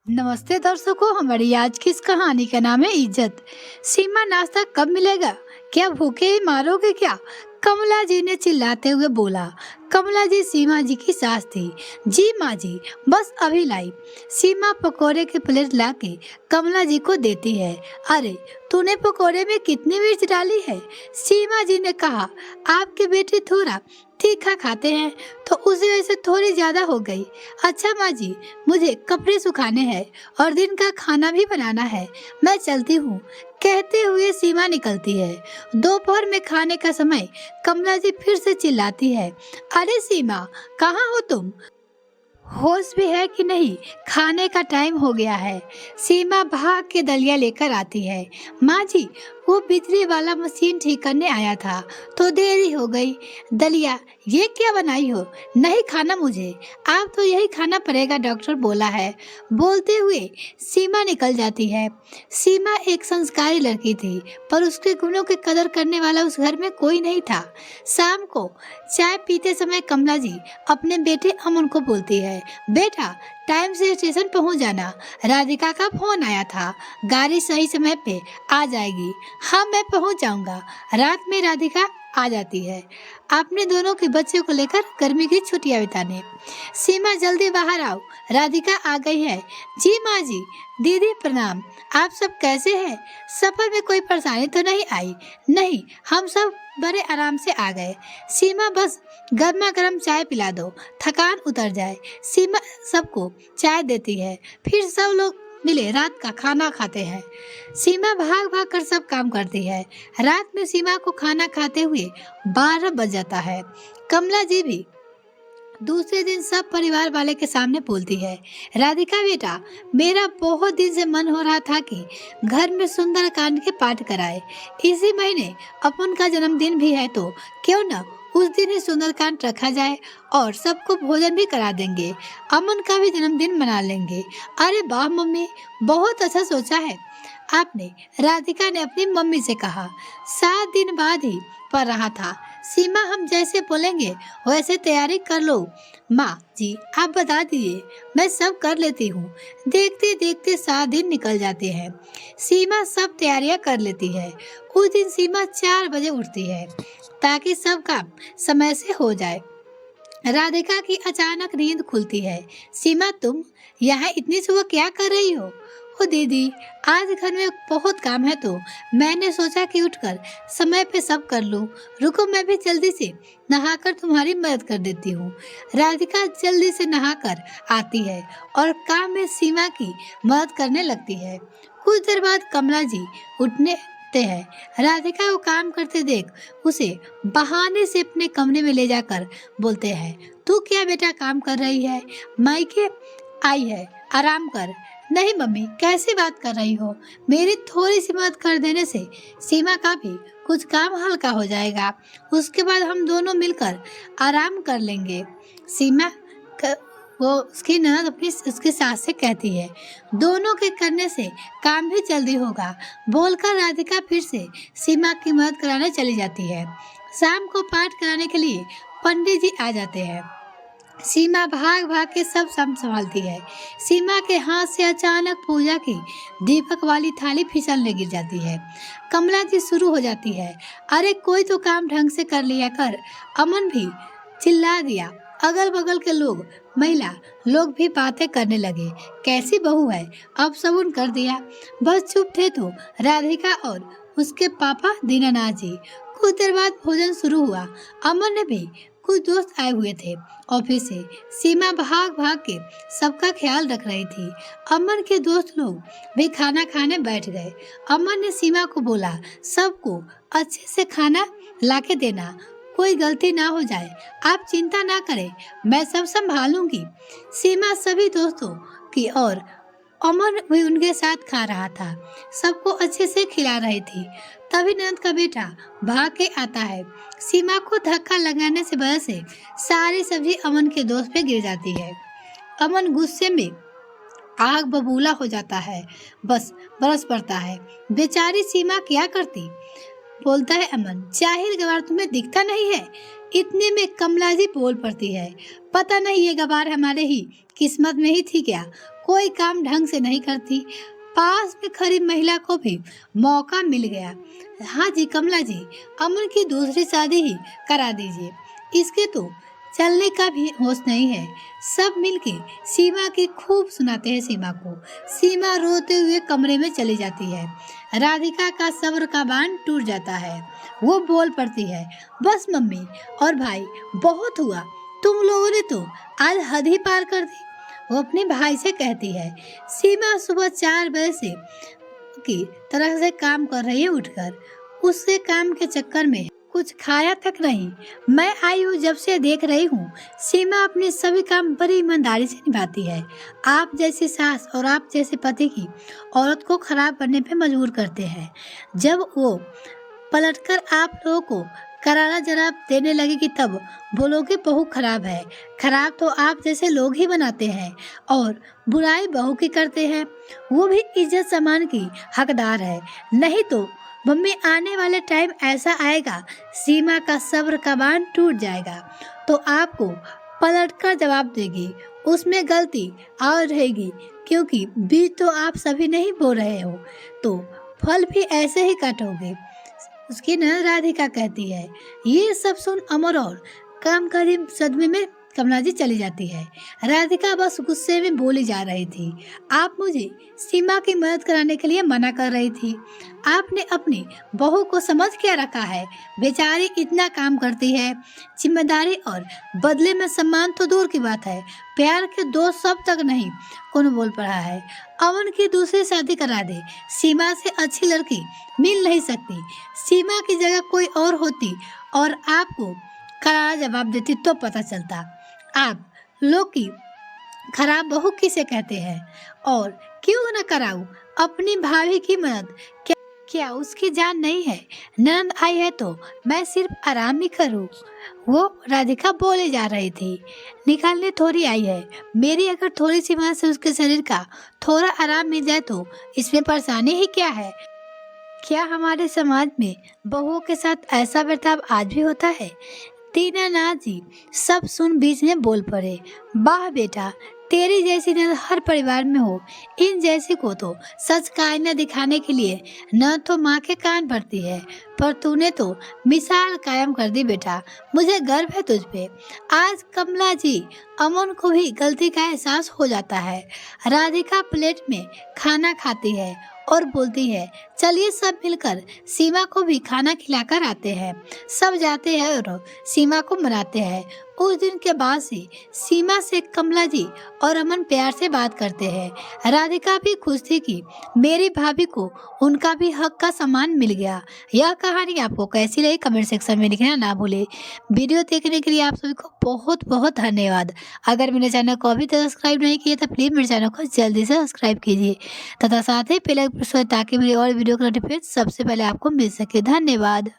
नमस्ते दर्शकों, हमारी आज की इस कहानी का नाम है इज्जत। सीमा, नाश्ता कब मिलेगा? क्या भूखे ही मारोगे क्या? कमला जी ने चिल्लाते हुए बोला। कमला जी सीमा जी की सास थी। जी माँ जी, बस अभी लाई। सीमा पकोड़े की प्लेट लाके कमला जी को देती है। अरे, तूने पकोड़े में कितनी मिर्च डाली है? सीमा जी ने कहा, आपके बेटे थोड़ा तीखा खाते हैं तो उसी वजह से थोड़ी ज्यादा हो गई। अच्छा माँ जी, मुझे कपड़े सुखाने हैं और दिन का खाना भी बनाना है, मैं चलती हूँ। कहते हुए सीमा निकलती है। दोपहर में खाने का समय। कमला जी फिर से चिल्लाती है, अरे सीमा, कहाँ हो तुम? होश भी है कि नहीं? खाने का टाइम हो गया है। सीमा भाग के दलिया लेकर आती है। माँ जी, वो बिजली वाला मशीन ठीक करने आया था तो देरी हो गई। दलिया, ये क्या बनाई हो? नहीं खाना मुझे। आप तो यही खाना पड़ेगा, डॉक्टर बोला है। बोलते हुए सीमा निकल जाती है। सीमा एक संस्कारी लड़की थी, पर उसके गुणों की कदर करने वाला उस घर में कोई नहीं था। शाम को चाय पीते समय कमला जी अपने बेटे अमन को बोलती है, बेटा, टाइम से स्टेशन पहुंच जाना। राधिका का फोन आया था, गाड़ी सही समय पे आ जाएगी। हाँ, मैं पहुंच जाऊंगा। रात में राधिका आ जाती है अपने दोनों के बच्चों को लेकर गर्मी की छुट्टियां बिताने। सीमा, जल्दी बाहर आओ, राधिका आ गई है। जी माँ जी। दीदी प्रणाम, आप सब कैसे हैं? सफर में कोई परेशानी तो नहीं आई? नहीं, हम सब बड़े आराम से आ गए। सीमा, बस गर्मा गर्म चाय पिला दो, थकान उतर जाए। सीमा सबको चाय देती है। फिर सब लोग मिले रात का खाना खाते हैं। सीमा भाग भाग कर सब काम करती है। रात में सीमा को खाना खाते हुए 12 बज जाता है। कमला जी भी दूसरे दिन सब परिवार वाले के सामने बोलती है, राधिका बेटा, मेरा बहुत दिन से मन हो रहा था कि घर में सुंदर कांड के पाठ कराए। इसी महीने अपन का जन्मदिन भी है तो क्यों न उस दिन ही सुंदरकांड रखा जाए और सबको भोजन भी करा देंगे। अमन का भी जन्मदिन मना लेंगे। अरे वाह मम्मी, बहुत अच्छा सोचा है आपने, राधिका ने अपनी मम्मी से कहा। 7 दिन बाद ही पड़ रहा था। सीमा, हम जैसे बोलेंगे वैसे तैयारी कर लो। माँ जी, आप बता दिए, मैं सब कर लेती हूँ। देखते देखते 7 दिन निकल जाते हैं। सीमा सब तैयारियां कर लेती है। उस दिन सीमा 4 बजे उठती है ताकि सब काम समय से हो जाए। राधिका की अचानक नींद खुलती है। सीमा, तुम यहाँ इतनी सुबह क्या कर रही हो? ओ दीदी, आज घर में बहुत काम है तो मैंने सोचा कि उठकर समय पे सब कर लूं। रुको, मैं भी जल्दी से नहाकर तुम्हारी मदद कर देती हूँ। राधिका जल्दी से नहाकर आती है और काम में सीमा की मदद करने लगती है। कुछ देर बाद कमला जी उठने हैं। राधिका को काम करते देख उसे बहाने से अपने कमरे में ले जाकर बोलते हैं, तू क्या बेटा काम कर रही है? मायके आई है, आराम कर। नहीं मम्मी, कैसी बात कर रही हो? मेरी थोड़ी सी मदद कर देने से सीमा का भी कुछ काम हल्का हो जाएगा। उसके बाद हम दोनों मिलकर आराम कर लेंगे। सीमा वो उसकी ननद अपनी उसके सास से कहती है, दोनों के करने से काम भी जल्दी होगा। बोलकर राधिका फिर से सीमा की मदद कराने चली जाती है। शाम को पाठ कराने के लिए पंडित जी आ जाते हैं। सीमा भाग भाग के सब संभालती है। सीमा के हाथ से अचानक पूजा की दीपक वाली थाली फिसलने गिर जाती है। कमला जी शुरू हो जाती है, अरे कोई तो काम ढंग से कर लिया कर। अमन भी चिल्ला दिया। अगल बगल के लोग, महिला लोग भी बातें करने लगे, कैसी बहू है, अब सबून कर दिया। बस चुप थे तो राधिका और उसके पापा दीनानाथ जी। कुछ देर बाद भोजन शुरू हुआ। अमन ने भी कुछ दोस्त आए हुए थे ऑफिस से। सीमा भाग भाग के सबका ख्याल रख रही थी। अमन के दोस्त लोग भी खाना खाने बैठ गए। अमन ने सीमा को बोला, सबको अच्छे से खाना लाके देना, कोई गलती ना हो जाए। आप चिंता ना करें, मैं सब संभालूंगी। सीमा सभी दोस्तों की और अमन भी उनके साथ खा रहा था। सबको अच्छे से खिला रही थी। तभी नंद का बेटा भाग के आता है। सीमा को धक्का लगाने से वजह से सारी सब्जी अमन के दोस्त पे गिर जाती है। अमन गुस्से में आग बबूला हो जाता है, बस बरस पड़ता है। बेचारी सीमा क्या करती? बोलता है अमन, जाहिर गवार तुम्हें दिखता नहीं है। इतने में कमला जी बोल पड़ती है, पता नहीं ये गवार हमारे ही किस्मत में ही थी क्या, कोई काम ढंग से नहीं करती। पास में खड़ी महिला को भी मौका मिल गया। हाँ जी कमला जी, अमन की दूसरी शादी ही करा दीजिए, इसके तो चलने का भी होश नहीं है। सब मिलके सीमा की खूब सुनाते हैं सीमा को। सीमा रोते हुए कमरे में चली जाती है। राधिका का सब्र का बांध टूट जाता है। वो बोल पड़ती है, बस मम्मी और भाई बहुत हुआ, तुम लोगों ने तो आज हद ही पार कर दी। वो अपने भाई से कहती है। सीमा सुबह 4 बजे से की तरह से काम कर रही है उठकर, उससे काम के चक्कर में कुछ खाया तक नहीं। मैं आई हूँ जब से देख रही हूँ सीमा अपने सभी काम बड़ी ईमानदारी से निभाती है। आप जैसी सास और आप जैसे पति की औरत को खराब करने पे मजबूर करते हैं। जब वो पलटकर आप लोगों को करारा जवाब देने लगेगी तब बोलोगे बहू खराब है। खराब तो आप जैसे लोग ही बनाते हैं और बुराई बहू की करते हैं, वो भी इज्जत सम्मान की हकदार है। नहीं तो मम्मी आने वाले टाइम ऐसा आएगा सीमा का सब्र का बांध टूट जाएगा तो आपको पलटकर जवाब देगी, उसमें गलती और रहेगी क्योंकि बीज तो आप सभी नहीं बो रहे हो तो फल भी ऐसे ही काटोगे। उसकी न राधिका कहती है। ये सब सुन अमर और काम करी सदमे में कमला जी चली जाती है। राधिका बस गुस्से में बोली जा रही थी, आप मुझे सीमा की मदद कराने के लिए मना कर रही थी। आपने अपनी बहू को समझ क्या रखा है, बेचारी इतना काम करती है, जिम्मेदारी और बदले में सम्मान तो दूर की बात है, प्यार के 2 शब्द तक नहीं कौन बोल पड़ा है। अमन की दूसरी शादी करा दे, सीमा से अच्छी लड़की मिल नहीं सकती। सीमा की जगह कोई और होती और आपको करारा जवाब देती तो पता चलता आप लोग की खराब बहू किसे कहते हैं। और क्यों न कराऊं अपनी भाभी की मदद, क्या उसकी जान नहीं है। ननद आई है तो मैं सिर्फ आराम ही करूं। वो राधिका बोले जा रही थी, निकालने थोड़ी आई है, मेरी अगर थोड़ी सी मदद से उसके शरीर का थोड़ा आराम मिल जाए तो इसमें परेशानी ही क्या है। क्या हमारे समाज में बहुओं के साथ ऐसा बर्ताव आज भी होता है। दीनानाथ जी सब सुन बीच में बोल पड़े, वाह बेटा, तेरी जैसी ननद हर परिवार में हो। इन जैसी को तो सच का आईना दिखाने के लिए न तो माँ के कान भरती है, पर तूने तो मिसाल कायम कर दी बेटा, मुझे गर्व है तुझ पे। आज कमला जी अमन को भी गलती का एहसास हो जाता है। राधिका प्लेट में खाना खाती है और बोलती है, चलिए सब मिलकर सीमा को भी खाना खिलाकर आते हैं। सब जाते हैं और सीमा को मनाते हैं। उस दिन के बाद से सीमा से कमला जी और अमन प्यार से बात करते हैं। राधिका भी खुश थी कि मेरी भाभी को उनका भी हक का सम्मान मिल गया। यह कहानी आपको कैसी लगी कमेंट सेक्शन में लिखना ना भूले। वीडियो देखने के लिए आप सभी को बहुत बहुत धन्यवाद। अगर मेरे चैनल को अभी तक सब्सक्राइब नहीं किया तो प्लीज़ मेरे चैनल को जल्दी से सब्सक्राइब कीजिए तथा साथ ही बेल आइकन प्रेस करें ताकि मेरी और वीडियो का नोटिफिकेशन सबसे पहले आपको मिल सके। धन्यवाद।